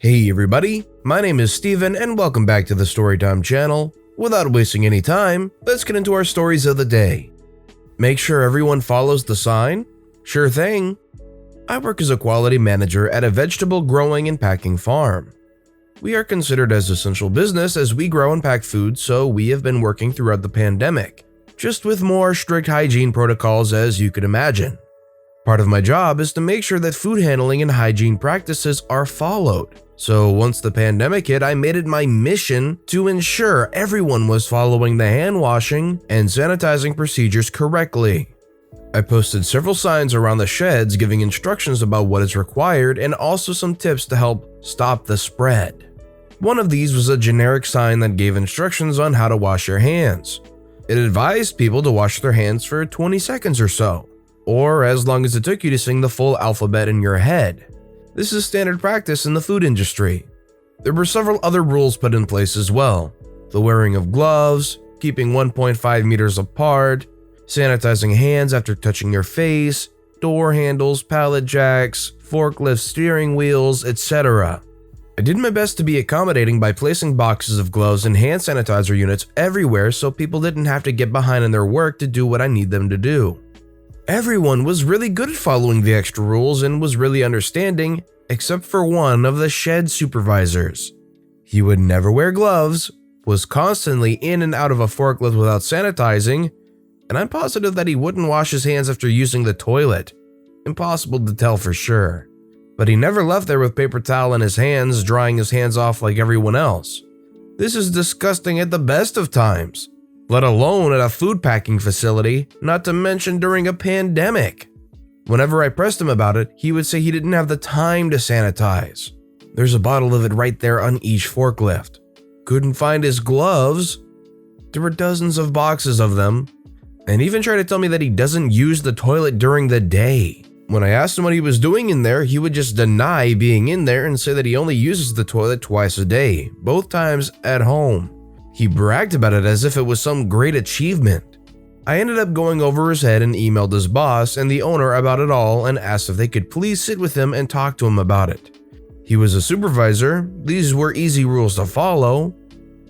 Hey everybody, my name is Steven and welcome back to the Storytime channel. Without wasting any time, let's get into our stories of the day. Make sure everyone follows the sign? Sure thing. I work as a quality manager at a vegetable growing and packing farm. We are considered as essential business as we grow and pack food, so we have been working throughout the pandemic, just with more strict hygiene protocols as you could imagine. Part of my job is to make sure that food handling and hygiene practices are followed. So once the pandemic hit, I made it my mission to ensure everyone was following the hand washing and sanitizing procedures correctly. I posted several signs around the sheds giving instructions about what is required and also some tips to help stop the spread. One of these was a generic sign that gave instructions on how to wash your hands. It advised people to wash their hands for 20 seconds or so, or as long as it took you to sing the full alphabet in your head. This is standard practice in the food industry. There were several other rules put in place as well. The wearing of gloves, keeping 1.5 meters apart, sanitizing hands after touching your face, door handles, pallet jacks, forklift steering wheels, etc. I did my best to be accommodating by placing boxes of gloves and hand sanitizer units everywhere so people didn't have to get behind in their work to do what I need them to do. Everyone was really good at following the extra rules and was really understanding, except for one of the shed supervisors. He would never wear gloves, was constantly in and out of a forklift without sanitizing, and I'm positive that he wouldn't wash his hands after using the toilet. Impossible to tell for sure. But he never left there with paper towel in his hands, drying his hands off like everyone else. This is disgusting at the best of times, let alone at a food packing facility, not to mention during a pandemic. Whenever I pressed him about it, he would say he didn't have the time to sanitize. There's a bottle of it right there on each forklift. Couldn't find his gloves. There were dozens of boxes of them, and even tried to tell me that he doesn't use the toilet during the day. When I asked him what he was doing in there, he would just deny being in there and say that he only uses the toilet twice a day, both times at home. He bragged about it as if it was some great achievement. I ended up going over his head and emailed his boss and the owner about it all and asked if they could please sit with him and talk to him about it. He was a supervisor, these were easy rules to follow.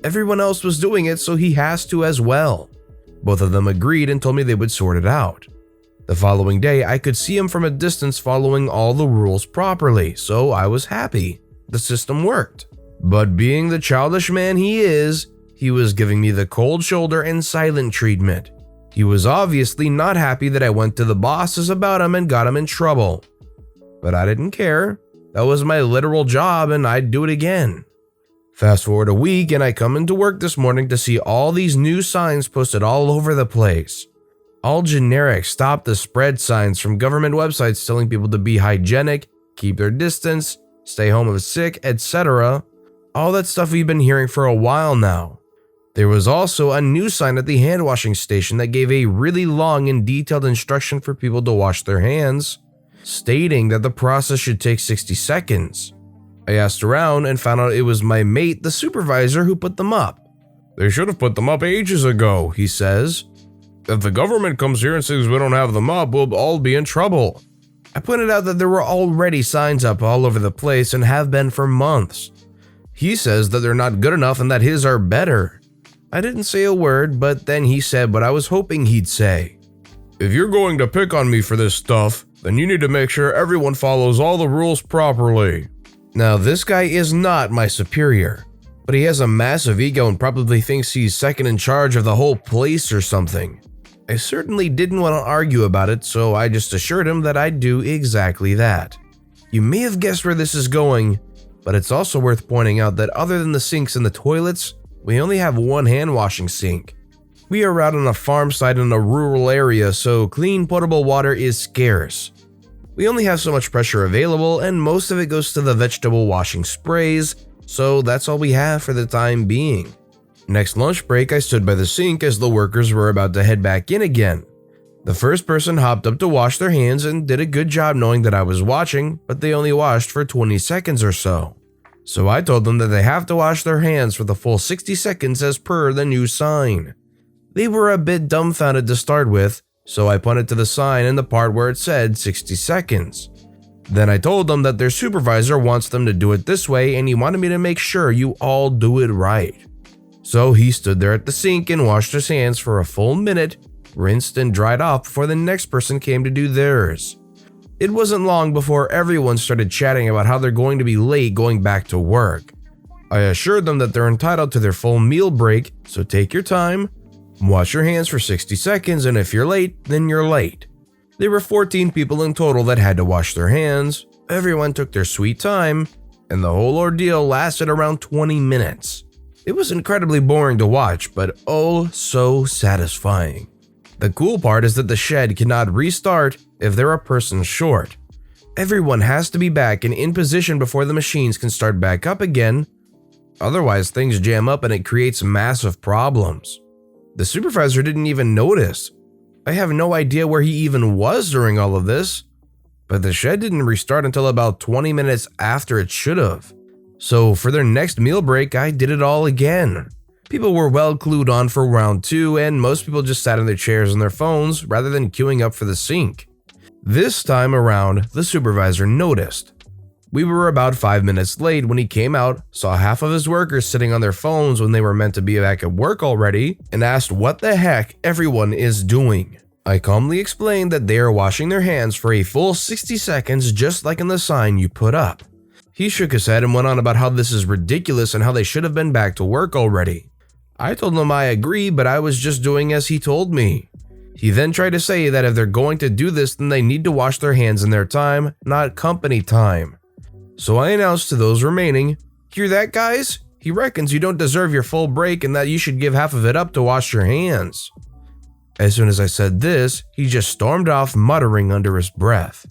Everyone else was doing it, so he has to as well. Both of them agreed and told me they would sort it out. The following day, I could see him from a distance following all the rules properly, so I was happy. The system worked. But being the childish man he is, he was giving me the cold shoulder and silent treatment. He was obviously not happy that I went to the bosses about him and got him in trouble. But I didn't care. That was my literal job and I'd do it again. Fast forward a week and I come into work this morning to see all these new signs posted all over the place. All generic stop the spread signs from government websites telling people to be hygienic, keep their distance, stay home if sick, etc. All that stuff we've been hearing for a while now. There was also a new sign at the hand washing station that gave a really long and detailed instruction for people to wash their hands, stating that the process should take 60 seconds. I asked around and found out it was my mate, the supervisor, who put them up. "They should have put them up ages ago," he says. "If the government comes here and says we don't have them up, we'll all be in trouble." I pointed out that there were already signs up all over the place and have been for months. He says that they're not good enough and that his are better. I didn't say a word, but then he said what I was hoping he'd say. "If you're going to pick on me for this stuff, then you need to make sure everyone follows all the rules properly." Now, this guy is not my superior, but he has a massive ego and probably thinks he's second in charge of the whole place or something. I certainly didn't want to argue about it, so I just assured him that I'd do exactly that. You may have guessed where this is going, but it's also worth pointing out that other than the sinks and the toilets, we only have one hand washing sink. We are out on a farm site in a rural area, so clean potable water is scarce. We only have so much pressure available and most of it goes to the vegetable washing sprays, so that's all we have for the time being. Next lunch break, I stood by the sink as the workers were about to head back in again. The first person hopped up to wash their hands and did a good job knowing that I was watching, but they only washed for 20 seconds or so. So I told them that they have to wash their hands for the full 60 seconds as per the new sign. They were a bit dumbfounded to start with, so I pointed to the sign and the part where it said 60 seconds. Then I told them that their supervisor wants them to do it this way and he wanted me to make sure you all do it right. So he stood there at the sink and washed his hands for a full minute, rinsed and dried off before the next person came to do theirs. It wasn't long before everyone started chatting about how they're going to be late going back to work. I assured them that they're entitled to their full meal break, so take your time, wash your hands for 60 seconds, and if you're late, then you're late. There were 14 people in total that had to wash their hands. Everyone took their sweet time, and the whole ordeal lasted around 20 minutes. It was incredibly boring to watch, but oh so satisfying. The cool part is that the shed cannot restart if they're a person short. Everyone has to be back and in position before the machines can start back up again. Otherwise, things jam up and it creates massive problems. The supervisor didn't even notice. I have no idea where he even was during all of this, but the shed didn't restart until about 20 minutes after it should have. So for their next meal break, I did it all again. People were well clued on for round 2 and most people just sat in their chairs on their phones rather than queuing up for the sink. This time around, the supervisor noticed. We were about 5 minutes late when he came out, saw half of his workers sitting on their phones when they were meant to be back at work already, and asked what the heck everyone is doing. I calmly explained that they are washing their hands for a full 60 seconds just like in the sign you put up. He shook his head and went on about how this is ridiculous and how they should have been back to work already. I told him I agree, but I was just doing as he told me. He then tried to say that if they're going to do this, then they need to wash their hands in their time, not company time. So I announced to those remaining, "Hear that, guys? He reckons you don't deserve your full break and that you should give half of it up to wash your hands." As soon as I said this, he just stormed off muttering under his breath.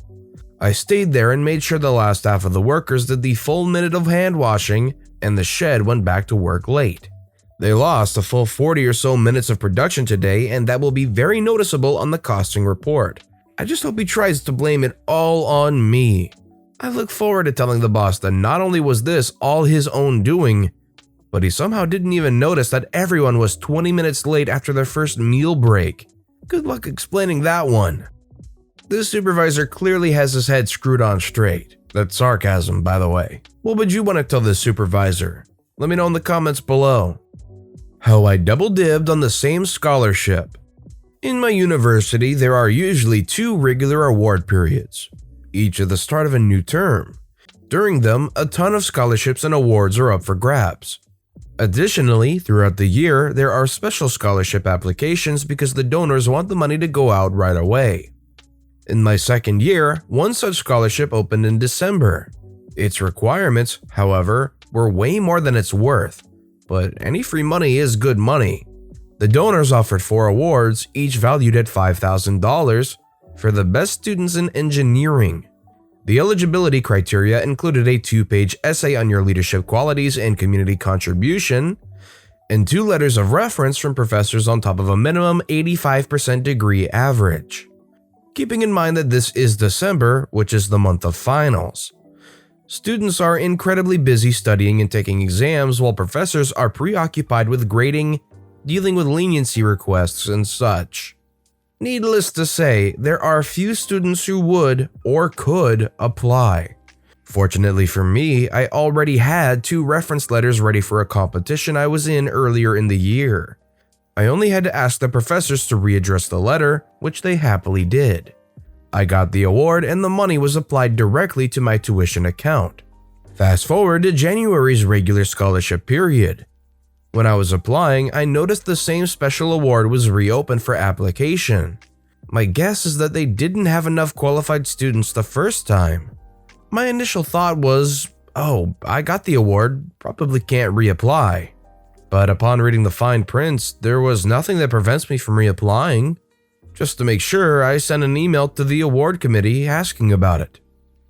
I stayed there and made sure the last half of the workers did the full minute of hand washing and the shed went back to work late. They lost a full 40 or so minutes of production today and that will be very noticeable on the costing report. I just hope he tries to blame it all on me. I look forward to telling the boss that not only was this all his own doing, but he somehow didn't even notice that everyone was 20 minutes late after their first meal break. Good luck explaining that one. This supervisor clearly has his head screwed on straight. That's sarcasm, by the way. What would you want to tell this supervisor? Let me know in the comments below. How I double-dibbed on the same scholarship. In my university, there are usually 2 regular award periods, each at the start of a new term. During them, a ton of scholarships and awards are up for grabs. Additionally, throughout the year, there are special scholarship applications because the donors want the money to go out right away. In my second year, one such scholarship opened in December. Its requirements, however, were way more than it's worth, but any free money is good money. The donors offered 4 awards, each valued at $5,000, for the best students in engineering. The eligibility criteria included a 2-page essay on your leadership qualities and community contribution, and 2 letters of reference from professors on top of a minimum 85% degree average. Keeping in mind that this is December, which is the month of finals. Students are incredibly busy studying and taking exams while professors are preoccupied with grading, dealing with leniency requests, and such. Needless to say, there are few students who would or could apply. Fortunately for me, I already had 2 reference letters ready for a competition I was in earlier in the year. I only had to ask the professors to readdress the letter, which they happily did. I got the award and the money was applied directly to my tuition account. Fast forward to January's regular scholarship period. When I was applying, I noticed the same special award was reopened for application. My guess is that they didn't have enough qualified students the first time. My initial thought was, oh, I got the award, probably can't reapply. But upon reading the fine prints, there was nothing that prevents me from reapplying. Just to make sure, I sent an email to the award committee asking about it.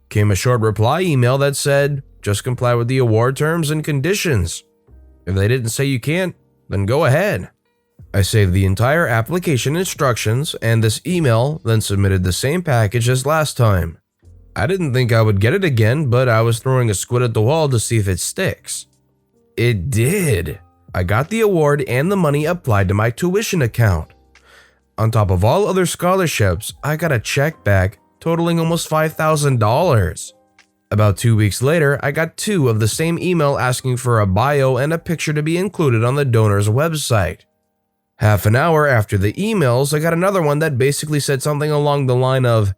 Came a short reply email that said, just comply with the award terms and conditions. If they didn't say you can't, then go ahead. I saved the entire application instructions and this email, then submitted the same package as last time. I didn't think I would get it again, but I was throwing a squid at the wall to see if it sticks. It did. I got the award and the money applied to my tuition account. On top of all other scholarships, I got a check back totaling almost $5,000. About 2 weeks later, I got 2 of the same email asking for a bio and a picture to be included on the donor's website. Half an hour after the emails, I got another one that basically said something along the line of,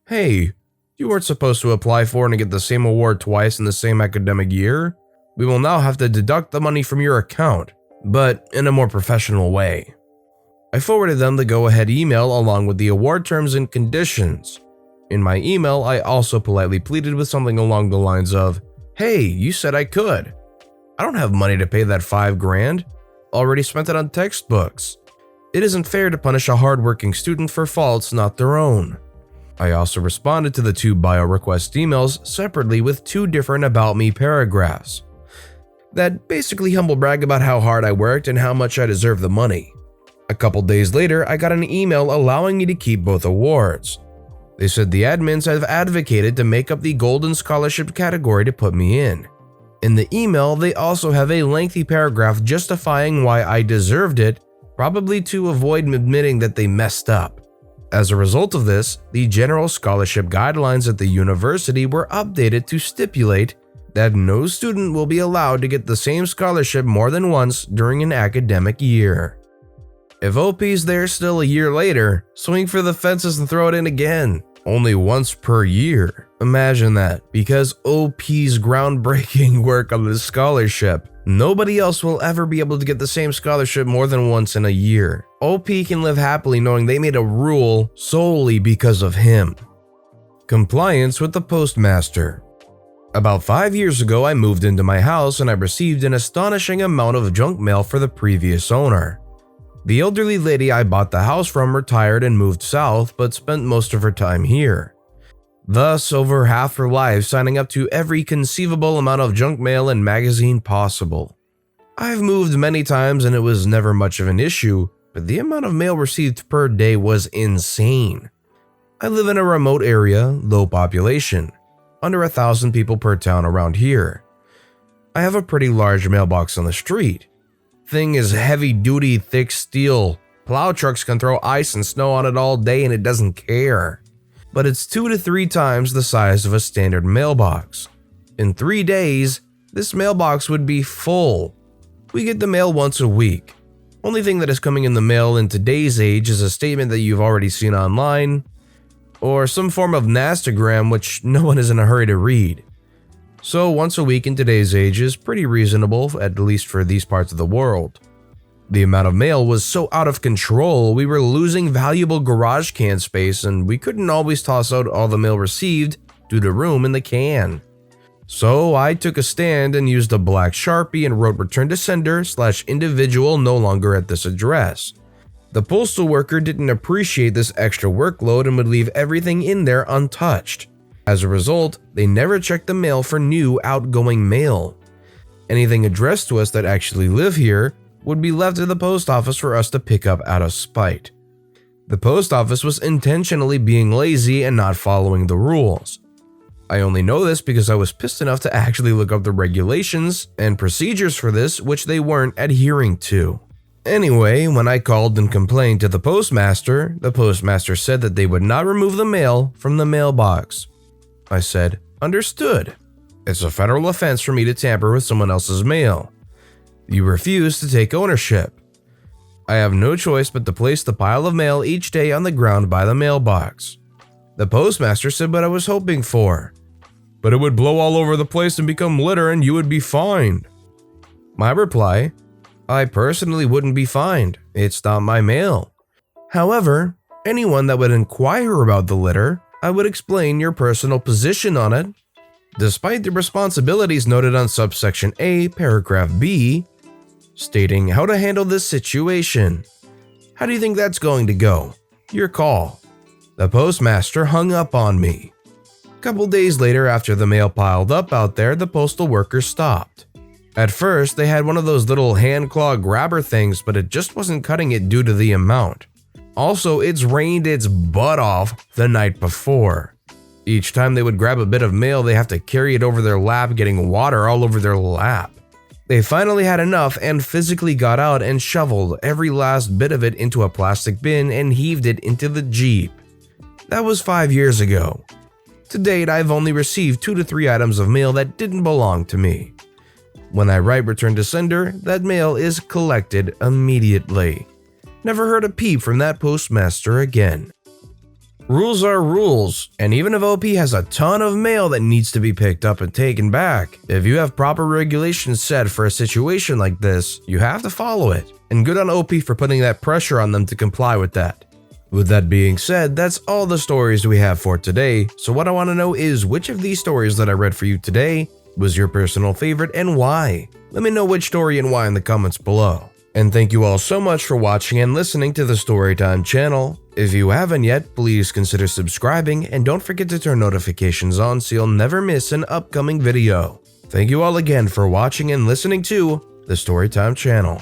"Hey, you weren't supposed to apply for and get the same award twice in the same academic year. We will now have to deduct the money from your account, but in a more professional way." I forwarded them the go-ahead email along with the award terms and conditions. In my email, I also politely pleaded with something along the lines of, "Hey, you said I could. I don't have money to pay that $5,000. Already spent it on textbooks. It isn't fair to punish a hardworking student for faults not their own." I also responded to the 2 bio request emails separately with 2 different about me paragraphs that basically humble brag about how hard I worked and how much I deserve the money. A couple days later, I got an email allowing me to keep both awards. They said the admins have advocated to make up the Golden Scholarship category to put me in. In the email, they also have a lengthy paragraph justifying why I deserved it, probably to avoid admitting that they messed up. As a result of this, the general scholarship guidelines at the university were updated to stipulate that no student will be allowed to get the same scholarship more than once during an academic year. If OP's there still a year later, swing for the fences and throw it in again. Only once per year. Imagine that. Because OP's groundbreaking work on this scholarship, nobody else will ever be able to get the same scholarship more than once in a year. OP can live happily knowing they made a rule solely because of him. Compliance with the postmaster. About 5 years ago, I moved into my house and I received an astonishing amount of junk mail for the previous owner. The elderly lady I bought the house from retired and moved south, but spent most of her time here. Thus, over half her life signing up to every conceivable amount of junk mail and magazine possible. I've moved many times and it was never much of an issue, but the amount of mail received per day was insane. I live in a remote area, low population, under 1,000 people per town around here. I have a pretty large mailbox on the street. Thing is heavy-duty, thick steel. Plow trucks can throw ice and snow on it all day and it doesn't care. But it's 2 to 3 times the size of a standard mailbox. In 3 days, this mailbox would be full. We get the mail once a week. Only thing that is coming in the mail in today's age is a statement that you've already seen online, or some form of Nastagram which no one is in a hurry to read. So once a week in today's age is pretty reasonable, at least for these parts of the world. The amount of mail was so out of control, we were losing valuable garage can space and we couldn't always toss out all the mail received due to room in the can. So I took a stand and used a black Sharpie and wrote "return to sender / individual no longer at this address." The postal worker didn't appreciate this extra workload and would leave everything in there untouched. As a result, they never checked the mail for new outgoing mail. Anything addressed to us that actually live here would be left at the post office for us to pick up out of spite. The post office was intentionally being lazy and not following the rules. I only know this because I was pissed enough to actually look up the regulations and procedures for this, which they weren't adhering to. Anyway, when I called and complained to the postmaster said that they would not remove the mail from the mailbox. I said, "Understood. It's a federal offense for me to tamper with someone else's mail. You refuse to take ownership. I have no choice but to place the pile of mail each day on the ground by the mailbox." The postmaster said what I was hoping for. "But it would blow all over the place and become litter and you would be fined." My reply, "I personally wouldn't be fined. It's not my mail. However, anyone that would inquire about the litter, I would explain your personal position on it, despite the responsibilities noted on subsection A, paragraph B, stating how to handle this situation. How do you think that's going to go? Your call." The postmaster hung up on me. A couple days later, after the mail piled up out there, the postal workers stopped. At first, they had one of those little hand claw grabber things, but it just wasn't cutting it due to the amount. Also, it's rained its butt off the night before. Each time they would grab a bit of mail, they have to carry it over their lap, getting water all over their lap. They finally had enough and physically got out and shoveled every last bit of it into a plastic bin and heaved it into the Jeep. That was 5 years ago. To date, I've only received 2 to 3 items of mail that didn't belong to me. When I write return to sender, that mail is collected immediately. Never heard a peep from that postmaster again. Rules are rules, and even if OP has a ton of mail that needs to be picked up and taken back, if you have proper regulations set for a situation like this, you have to follow it. And good on OP for putting that pressure on them to comply with that. With that being said, that's all the stories we have for today, so what I want to know is which of these stories that I read for you today was your personal favorite and why? Let me know which story and why in the comments below. And thank you all so much for watching and listening to the Storytime channel. If you haven't yet, please consider subscribing and don't forget to turn notifications on so you'll never miss an upcoming video. Thank you all again for watching and listening to the Storytime channel.